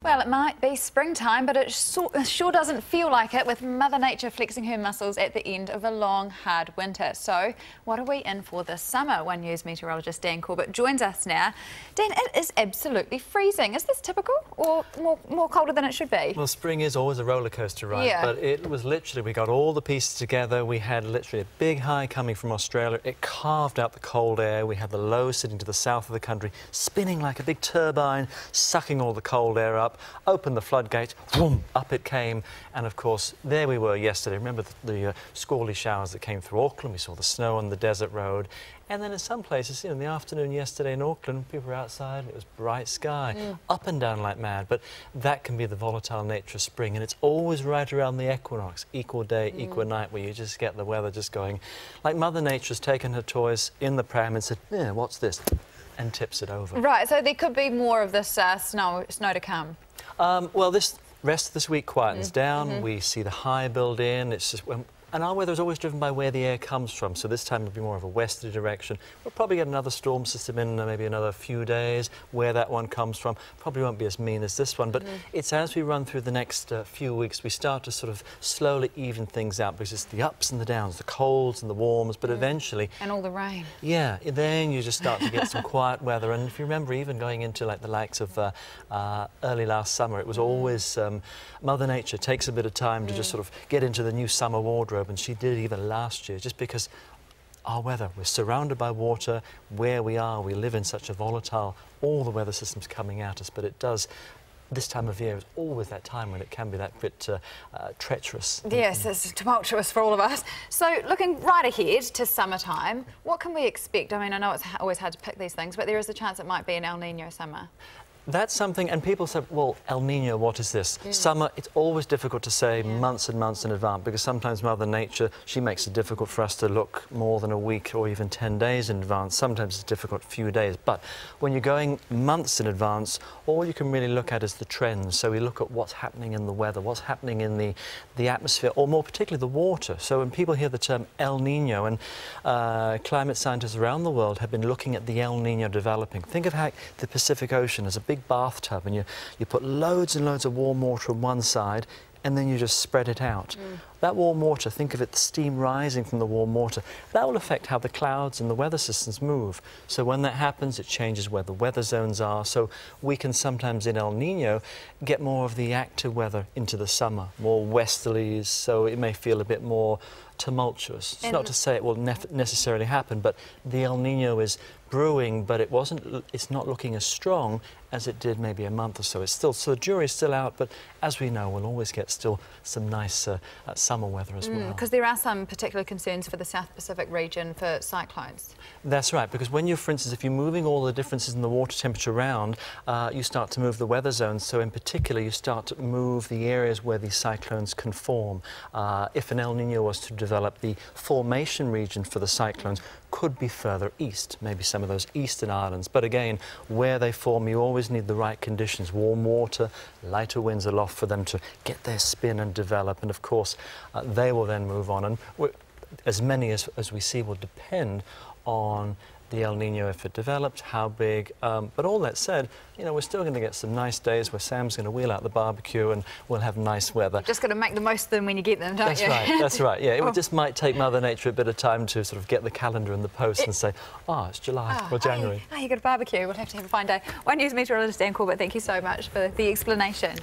Well, it might be springtime, but it sure doesn't feel like it, with Mother Nature flexing her muscles at the end of a long, hard winter. So, what are we in for this summer? One News meteorologist Dan Corbett joins us now. Dan, it is absolutely freezing. Is this typical, or more colder than it should be? Well, spring is always a roller coaster ride, but it was literally, we got all the pieces together. We had literally a big high coming from Australia. It carved out the cold air. We had the low sitting to the south of the country, spinning like a big turbine, sucking all the cold air up. Opened the floodgates, boom, up it came, and of course there we were yesterday. Remember the squally showers that came through Auckland? We saw the snow on the desert road, and then in some places, in the afternoon yesterday in Auckland, people were outside and it was bright sky, up and down like mad. But that can be the volatile nature of spring, and it's always right around the equinox, equal day, equal night, where you just get the weather just going like Mother Nature's taken her toys in the pram and said, "Yeah, what's this?" and tips it over. Right, so there could be more of this snow to come. Well, this rest of this week quietens down. We see the high build in. It's just, and our weather is always driven by where the air comes from. So this time it'll be more of a westerly direction. We'll probably get another storm system in maybe another few days. Where that one comes from probably won't be as mean as this one. But it's as we run through the next few weeks, we start to sort of slowly even things out, because it's the ups and the downs, the colds and the warms. But eventually, and all the rain. Yeah, then you just start to get some quiet weather. And if you remember, even going into like the likes of early last summer, it was always Mother Nature takes a bit of time to just sort of get into the new summer wardrobe. And she did even last year, just because our weather, we're surrounded by water. Where we are, we live in such a volatile, all the weather systems coming at us, but it does. This time of year is always that time when it can be that bit treacherous. Yes, it's tumultuous for all of us. So, looking right ahead to summertime, what can we expect? I mean, I know it's always hard to pick these things, but there is a chance it might be an El Niño summer. That's something, and people say, well, El Niño, what is this? Summer, it's always difficult to say months and months in advance, because sometimes Mother Nature, she makes it difficult for us to look more than a week or even 10 days in advance. Sometimes it's difficult a few days, but when you're going months in advance, all you can really look at is the trends. So we look at what's happening in the weather, what's happening in the atmosphere, or more particularly the water. So when people hear the term El Niño, and climate scientists around the world have been looking at the El Niño developing. Think of how the Pacific Ocean is a big bathtub, and you put loads and loads of warm water on one side, and then you just spread it out. That warm water, think of it, the steam rising from the warm water, that will affect how the clouds and the weather systems move. So when that happens, it changes where the weather zones are. So we can sometimes in El Niño get more of the active weather into the summer, more westerlies, so it may feel a bit more tumultuous. It's not to say it will necessarily happen, but the El Niño is brewing, but it's not looking as strong as it did maybe a month or so. It's still, so the jury's still out, but as we know, we'll always get still some nice summer weather as well. Because there are some particular concerns for the South Pacific region for cyclones. That's right, because when you, for instance, if you're moving all the differences in the water temperature around, you start to move the weather zones. So in particular, you start to move the areas where these cyclones can form. If an El Niño was to develop, the formation region for the cyclones could be further east, maybe some of those eastern islands. But again, where they form, you always need the right conditions, warm water, lighter winds aloft for them to get their spin and develop. And of course, they will then move on. And as many as we see will depend on the El Niño, if it develops, how big. But all that said, we're still going to get some nice days where Sam's going to wheel out the barbecue and we'll have nice weather. You've just got to make the most of them when you get them, don't you? That's right, that's right. Yeah, it just might take Mother Nature a bit of time to sort of get the calendar in the post and say, it's July or January. You got a barbecue, we'll have to have a fine day. One News meteorologist Dan Corbett, thank you so much for the explanation.